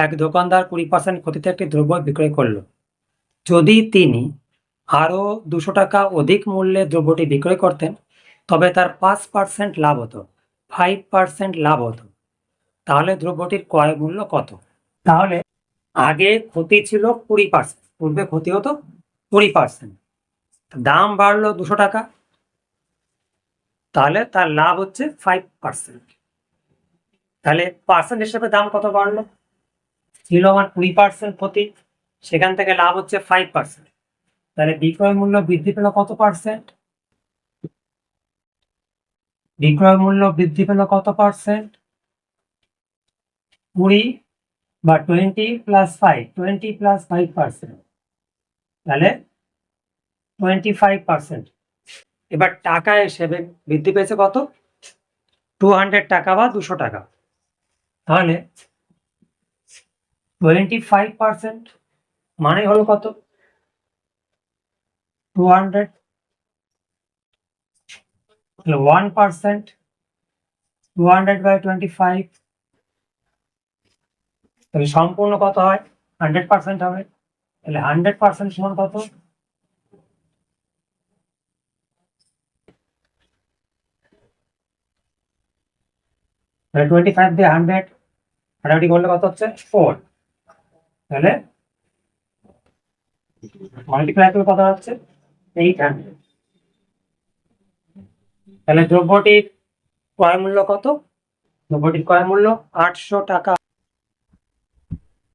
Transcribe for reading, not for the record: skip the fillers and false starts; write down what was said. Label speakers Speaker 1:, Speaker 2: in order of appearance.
Speaker 1: এক দোকানদার 20% ক্ষতিতে একটি দ্রব্য বিক্রয় করল। যদি তিনি আরও 200 টাকা অধিক মূল্যে দ্রব্যটি বিক্রয় করতেন, তবে তার 5% লাভ হতো, 5% লাভ হতো। তাহলে দ্রব্যটির ক্রয় মূল্য কত? তাহলে আগে ক্ষতি ছিল 20%, পূর্বে ক্ষতি হতো 20%, দাম বাড়লো 200 টাকা, তাহলে তার লাভ হচ্ছে 5%। তাহলে পার্সেন্ট হিসেবে দাম কত বাড়লো? ছিল আমার 20% ক্ষতি, সেখান থেকে লাভ হচ্ছে 5%। তাহলে বিক্রয় মূল্য বৃদ্ধি পেল কত পার্সেন্ট? বিক্রয় মূল্য বৃদ্ধি পেল কত পার্সেন্ট? 20 বা 20 প্লাস 5, 20 প্লাস 5%, তাহলে 25%। এবার টাকা হিসেবে বৃদ্ধি পেয়েছে কত? 200 টাকা বা 200 টাকা। তাহলে 25% মানে হলো কত? 200, 1%, 200 বাই 25, তাহলে সম্পূর্ণ কত হয়? 100% হবে। তাহলে 100% সমান কত? 25 দিয়ে 100 কাটাকাটি করলে কত হচ্ছে? 4। তাহলে মাল্টিপ্লাই করলে কত হচ্ছে? 800। তাহলে দ্রব্যটির ক্রয় মূল্য কত? দ্রব্যটির ক্রয় মূল্য 800 টাকা।